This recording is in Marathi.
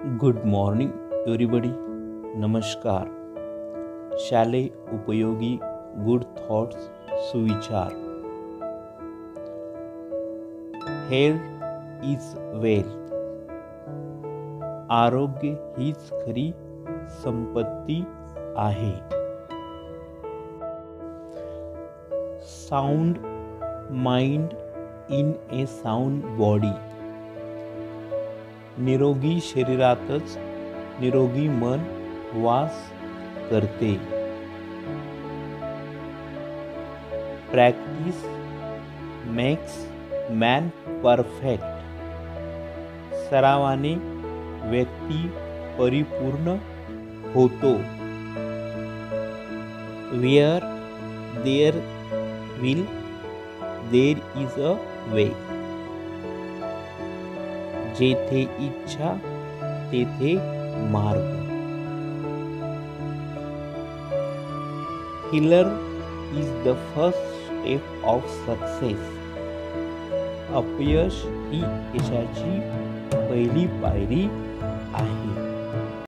Good morning everybody. नमस्कार. शालेय उपयोगी गुड थॉट्स सुविचार. Health is wealth. आरोग्य हीच खरी संपत्ती आहे. Sound mind in a sound body. निरोगी शरीरातच निरोगी मन वास करते. Practice makes man perfect. सरावाने व्यक्ती परिपूर्ण होतो. Where there will there is a way. जेथे इच्छा तेथे मार्ग. Failure is the first step of success. अपयश ही यशाची पहिली पायरी